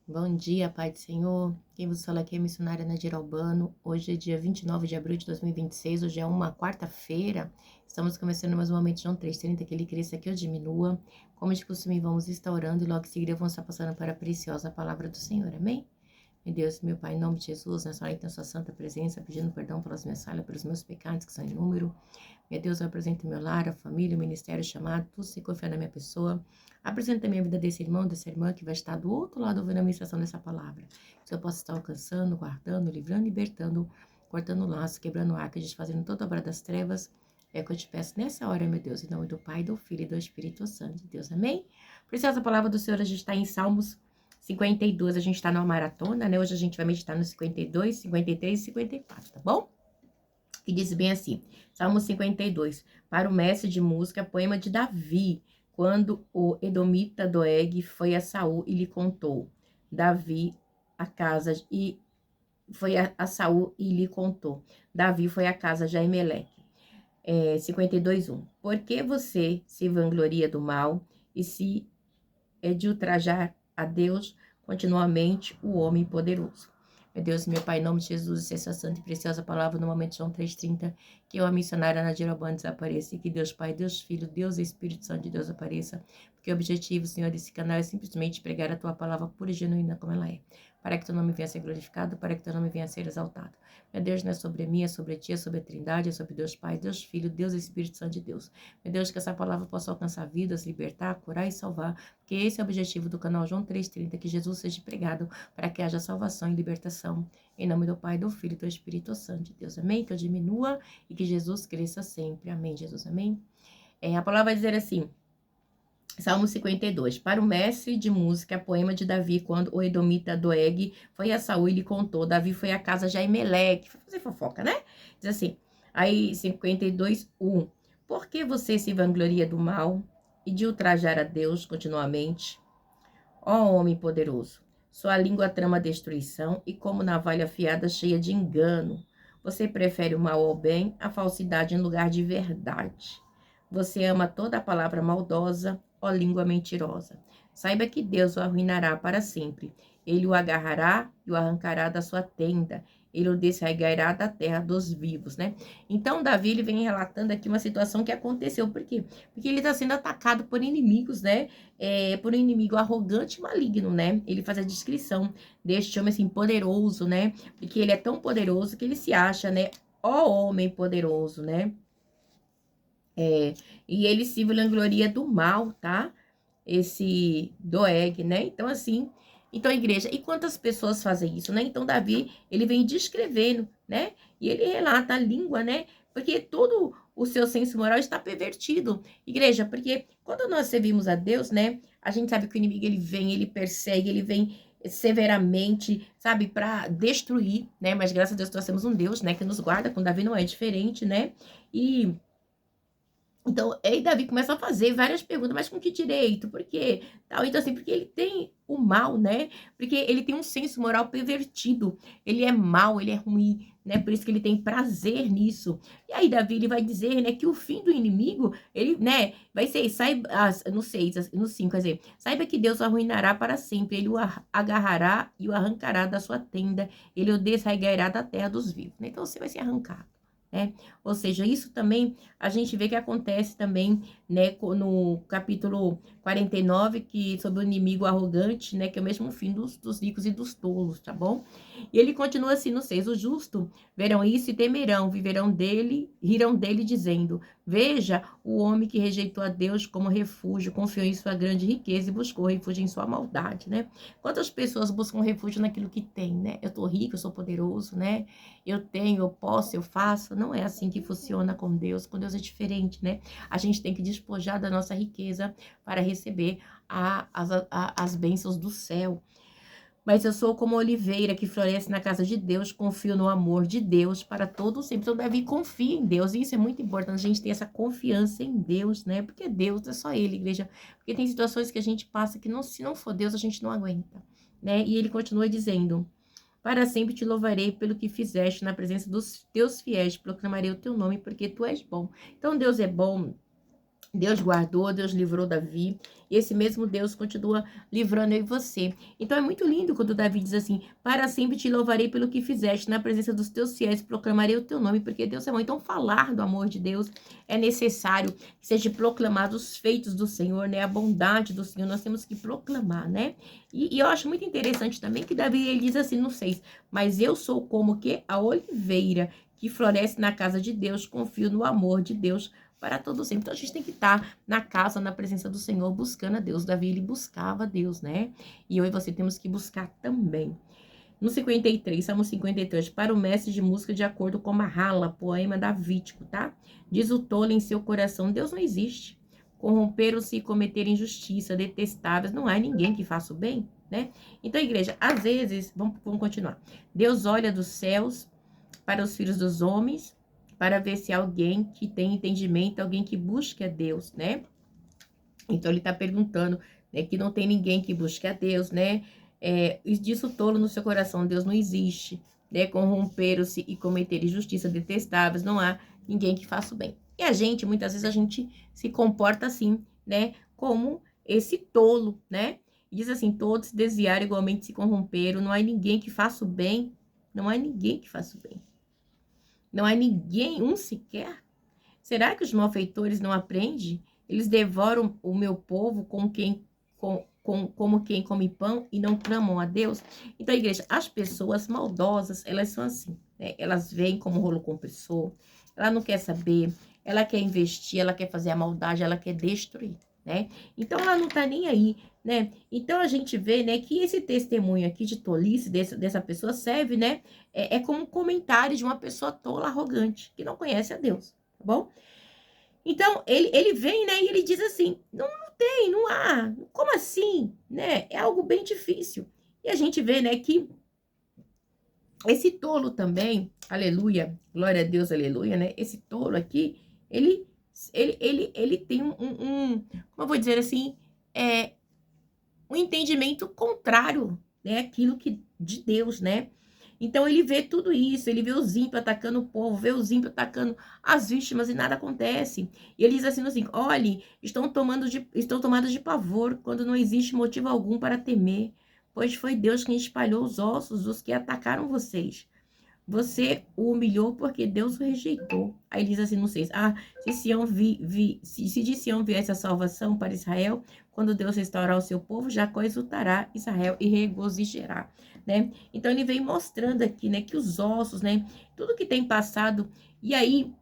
Bom dia, Pai do Senhor. Quem vos fala aqui é a missionária Nadir Albano. Hoje é dia 29 de abril de 2026. Hoje é uma quarta-feira. Estamos começando mais um momento de João 3:30, que ele cresça, que eu diminua. Como de costume, vamos estar orando e logo em seguida vamos estar passando para a preciosa palavra do Senhor. Amém? Meu Deus, meu Pai, em nome de Jesus, nessa hora que tem sua santa presença, pedindo perdão pelas minhas falhas, pelos meus pecados, que são em número. Meu Deus, eu apresento meu lar, a família, o ministério, o chamado, tudo se confia na minha pessoa. Apresento a minha vida desse irmão, dessa irmã que vai estar do outro lado ouvindo a ministração dessa palavra. Que eu possa estar alcançando, guardando, livrando, libertando, cortando o laço, quebrando o arco, desfazendo toda a obra das trevas. É o que eu te peço nessa hora, meu Deus, em nome do Pai, do Filho e do Espírito Santo de Deus. Amém? Preciosa palavra do Senhor, a gente está em Salmos 52, a gente está numa maratona, né? Hoje a gente vai meditar no 52, 53 e 54, tá bom? Que diz bem assim, Salmo 52, para o mestre de música, poema de Davi, quando o edomita Doeg foi a Saul e lhe contou. Davi a casa e foi a Saul e lhe contou. Davi foi a casa de Aimeleque. 52:1. Por que você se vangloria do mal e se é de ultrajar a Deus continuamente o homem poderoso? Meu Deus, meu Pai, em nome de Jesus, essa santa e preciosa palavra no momento de João 3:30, que eu, a missionária Nadir Albano, desapareça, e que Deus Pai, Deus Filho, Deus Espírito Santo de Deus apareça, porque o objetivo, Senhor, desse canal é simplesmente pregar a Tua palavra pura e genuína como ela é, para que Teu nome venha a ser glorificado, para que Teu nome venha a ser exaltado. Meu Deus, não é sobre mim, é sobre Ti, é sobre a Trindade, é sobre Deus Pai, Deus Filho, Deus Espírito Santo de Deus. Meu Deus, que essa palavra possa alcançar vidas, libertar, curar e salvar, porque esse é o objetivo do canal João 3:30, que Jesus seja pregado para que haja salvação e libertação. Em nome do Pai, do Filho e do Espírito Santo de Deus. Amém? Que eu diminua e que Jesus cresça sempre. Amém, Jesus. Amém? A palavra vai dizer assim, Salmo 52. Para o mestre de música, poema de Davi, quando o edomita Doeg foi a Saul e lhe contou. Davi foi à casa de Aimeleque. Foi fazer fofoca, né? Diz assim, aí 52:1. Por que você se vangloria do mal e de ultrajar a Deus continuamente? Ó homem poderoso, sua língua trama destruição e como navalha afiada cheia de engano. Você prefere o mal ao bem, a falsidade em lugar de verdade. Você ama toda a palavra maldosa, ó língua mentirosa. Saiba que Deus o arruinará para sempre. Ele o agarrará e o arrancará da sua tenda. Ele o desarraigará da terra dos vivos, né? Então, Davi, ele vem relatando aqui uma situação que aconteceu. Por quê? Porque ele está sendo atacado por inimigos, né? Por um inimigo arrogante e maligno, né? Ele faz a descrição deste homem, assim, poderoso, né? Porque ele é tão poderoso que ele se acha, né? Ó homem poderoso, né? E ele se vangloria do mal, tá? Esse Doeg, né? Então, assim, então, igreja, e quantas pessoas fazem isso, né? Então, Davi, ele vem descrevendo, né? E ele relata a língua, né? Porque todo o seu senso moral está pervertido, igreja, porque quando nós servimos a Deus, né? A gente sabe que o inimigo, ele vem, ele persegue, ele vem severamente, sabe, para destruir, né? Mas graças a Deus nós temos um Deus, né, que nos guarda, com Davi não é diferente, né? E então, aí Davi começa a fazer várias perguntas, mas com que direito? Por quê? Tal. Então, assim, porque ele tem o mal, né? Porque ele tem um senso moral pervertido. Ele é mau, ele é ruim, né? Por isso que ele tem prazer nisso. E aí, Davi, ele vai dizer, né, que o fim do inimigo, ele, né, vai ser, saiba, no 6, no 5, quer dizer, saiba que Deus o arruinará para sempre. Ele o agarrará e o arrancará da sua tenda. Ele o desarraigará da terra dos vivos, né? Então, você vai ser arrancado. Ou seja, isso também a gente vê que acontece também, né, no capítulo 49, que sobre o inimigo arrogante, né, que é o mesmo fim dos ricos e dos tolos, tá bom? E ele continua assim no 6, o justo verão isso e temerão, viverão dele, rirão dele dizendo, veja o homem que rejeitou a Deus como refúgio, confiou em sua grande riqueza e buscou refúgio em sua maldade, né? Quantas pessoas buscam refúgio naquilo que tem, né? Eu tô rico, eu sou poderoso, né? Eu tenho, eu posso, eu faço. Não é assim que funciona com Deus. Com Deus é diferente, né? A gente tem que despojar da nossa riqueza para receber as bênçãos do céu. Mas eu sou como oliveira que floresce na casa de Deus, confio no amor de Deus para todo sempre. Então, Davi confia em Deus, e isso é muito importante, a gente ter essa confiança em Deus, né? Porque Deus é só Ele, igreja. Porque tem situações que a gente passa que, não, se não for Deus, a gente não aguenta, né? E ele continua dizendo, para sempre te louvarei pelo que fizeste na presença dos teus fiéis, proclamarei o teu nome, porque tu és bom. Então, Deus é bom, Deus guardou, Deus livrou Davi, e esse mesmo Deus continua livrando eu e você. Então é muito lindo quando Davi diz assim: para sempre te louvarei pelo que fizeste, na presença dos teus fiéis proclamarei o teu nome, porque Deus é bom. Então falar do amor de Deus é necessário que seja proclamado os feitos do Senhor, né? A bondade do Senhor, nós temos que proclamar, né? E eu acho muito interessante também que Davi, ele diz assim no 6, mas eu sou como que a oliveira que floresce na casa de Deus, confio no amor de Deus para todo sempre. Então a gente tem que estar na casa, na presença do Senhor, buscando a Deus. Davi, ele buscava a Deus, né? E eu e você temos que buscar também. No 53, Salmo 53, para o mestre de música de acordo com Mahala, poema davídico, tá? Diz o tolo em seu coração, Deus não existe. Corromperam-se e cometeram injustiça, detestáveis, não há ninguém que faça o bem, né? Então, igreja, às vezes, vamos continuar. Deus olha dos céus para os filhos dos homens, para ver se há alguém que tem entendimento, alguém que busque a Deus, né? Então ele está perguntando, né, que não tem ninguém que busque a Deus, né? Disso tolo no seu coração, Deus não existe, né? Corromperam-se e cometeram injustiça detestáveis, não há ninguém que faça o bem. E a gente, muitas vezes, a gente se comporta assim, né? Como esse tolo, né? Diz assim, todos se desviaram, igualmente se corromperam, não há ninguém que faça o bem, não há ninguém que faça o bem. Não há ninguém, um sequer. Será que os malfeitores não aprendem? Eles devoram o meu povo como quem come pão e não clamam a Deus? Então, igreja, as pessoas maldosas, elas são assim, né? Elas veem como rolo compressor, ela não quer saber, ela quer investir, ela quer fazer a maldade, ela quer destruir, né? Então, ela não tá nem aí, né? Então, a gente vê, né, que esse testemunho aqui de tolice dessa pessoa serve, né? É como um comentário de uma pessoa tola, arrogante, que não conhece a Deus, tá bom? Então, ele vem, né, e ele diz assim, não tem, não há, como assim, né? É algo bem difícil. E a gente vê, né, que esse tolo também, aleluia, glória a Deus, aleluia, né? Esse tolo aqui, ele tem como eu vou dizer assim, um entendimento contrário, né? Aquilo que de Deus, né? Então ele vê tudo isso, ele vê os ímpios atacando o povo, vê os ímpios atacando as vítimas e nada acontece. E ele diz assim, olhe, estão tomados de pavor quando não existe motivo algum para temer, pois foi Deus quem espalhou os ossos dos que atacaram vocês. Você o humilhou porque Deus o rejeitou. Aí diz assim no 6, se de Sião viesse a salvação para Israel, quando Deus restaurar o seu povo, Jacó exultará Israel e regozijará, né? Então ele vem mostrando aqui, né, que os ossos, né, tudo que tem passado, e aí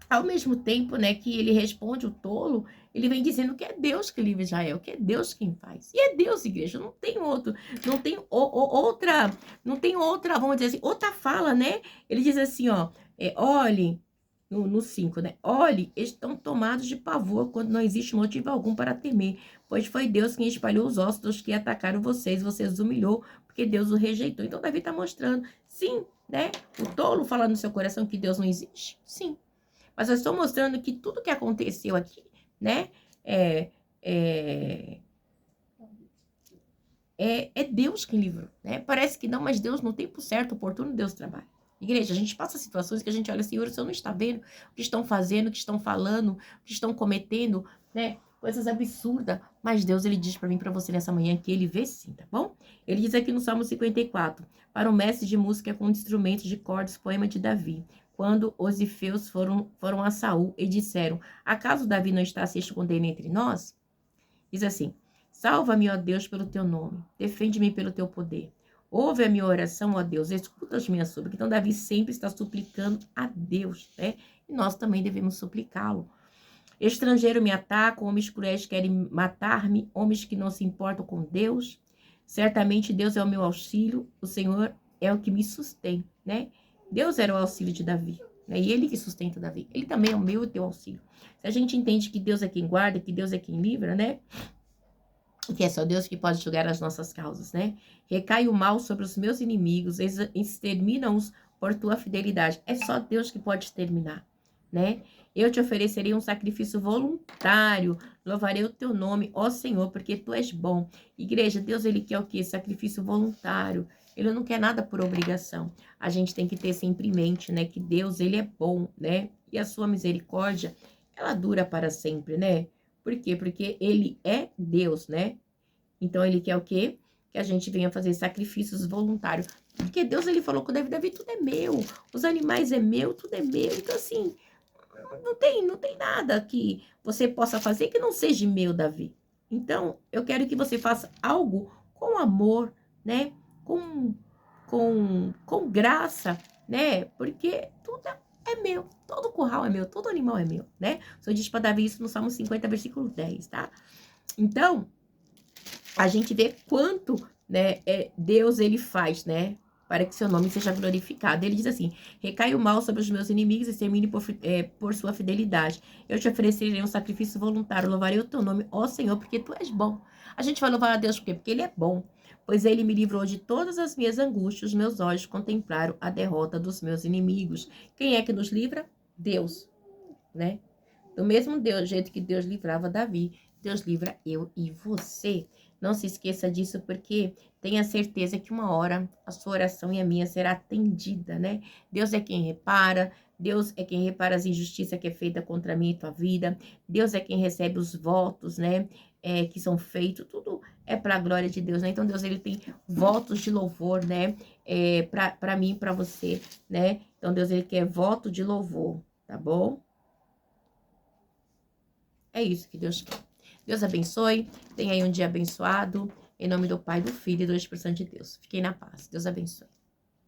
ao mesmo tempo, né, que ele responde o tolo, ele vem dizendo que é Deus que livra Israel, que é Deus quem faz. E é Deus, igreja, não tem outro, não tem outra, vamos dizer assim, outra fala, né? Ele diz assim, ó, olhe, no 5, né? Olhe, estão tomados de pavor quando não existe motivo algum para temer, pois foi Deus quem espalhou os ossos dos que atacaram vocês os humilhou, porque Deus o rejeitou. Então Davi está mostrando, sim, né? O tolo fala no seu coração que Deus não existe, sim. Mas eu estou mostrando que tudo que aconteceu aqui, né, é, é, é Deus quem livrou, né? Parece que não, mas Deus, no tempo certo, oportuno, Deus trabalha. Igreja, a gente passa situações que a gente olha, Senhor, o Senhor não está vendo o que estão fazendo, o que estão falando, o que estão cometendo, né? Coisas absurdas. Mas Deus, ele diz para mim, para você nessa manhã, que ele vê sim, tá bom? Ele diz aqui no Salmo 54, para o mestre de música com instrumentos de cordas, poema de Davi. Quando os ifeus foram a Saul e disseram, acaso Davi não está se escondendo entre nós? Diz assim, salva-me, ó Deus, pelo teu nome, defende-me pelo teu poder. Ouve a minha oração, ó Deus, escuta as minhas súplicas. Então, Davi sempre está suplicando a Deus, né? E nós também devemos suplicá-lo. Estrangeiro me atacam, homens cruéis querem matar-me, homens que não se importam com Deus. Certamente Deus é o meu auxílio, o Senhor é o que me sustém, né? Deus era o auxílio de Davi, né? E ele que sustenta Davi. Ele também é o meu e teu auxílio. Se a gente entende que Deus é quem guarda, que Deus é quem livra, né? Que é só Deus que pode julgar as nossas causas, né? Recai o mal sobre os meus inimigos, extermina-os por tua fidelidade. É só Deus que pode exterminar, né? Eu te oferecerei um sacrifício voluntário, louvarei o teu nome, ó Senhor, porque tu és bom. Igreja, Deus, ele quer o quê? Sacrifício voluntário. Ele não quer nada por obrigação. A gente tem que ter sempre em mente, né, que Deus, ele é bom, né? E a sua misericórdia ela dura para sempre, né? Por quê? Porque ele é Deus, né? Então ele quer o quê? Que a gente venha fazer sacrifícios voluntários. Porque Deus, ele falou com Davi, tudo é meu. Os animais é meu, tudo é meu. Então assim, não tem nada que você possa fazer que não seja meu, Davi. Então, eu quero que você faça algo com amor, né? Com graça, né? Porque tudo é meu. Todo curral é meu, todo animal é meu, né? O Senhor diz para Davi isso no Salmo 50, versículo 10, tá? Então, a gente vê quanto, né, Deus ele faz, né, para que seu nome seja glorificado. Ele diz assim: recai o mal sobre os meus inimigos e extermine por sua fidelidade. Eu te oferecerei um sacrifício voluntário, louvarei o teu nome, ó Senhor, porque tu és bom. A gente vai louvar a Deus por quê? Porque ele é bom. Pois ele me livrou de todas as minhas angústias, meus olhos contemplaram a derrota dos meus inimigos. Quem é que nos livra? Deus, né? Do mesmo Deus, jeito que Deus livrava Davi, Deus livra eu e você. Não se esqueça disso, porque tenha certeza que uma hora a sua oração e a minha será atendida, né? Deus é quem repara, Deus é quem repara as injustiças que é feita contra mim e tua vida, Deus é quem recebe os votos, né? Que são feitos, tudo é para a glória de Deus, né? Então Deus, ele tem votos de louvor, né? Para mim e para você, né? Então Deus, ele quer voto de louvor, tá bom? É isso que Deus quer. Deus abençoe. Tenha aí um dia abençoado. Em nome do Pai, do Filho e do Espírito Santo de Deus. Fiquem na paz. Deus abençoe.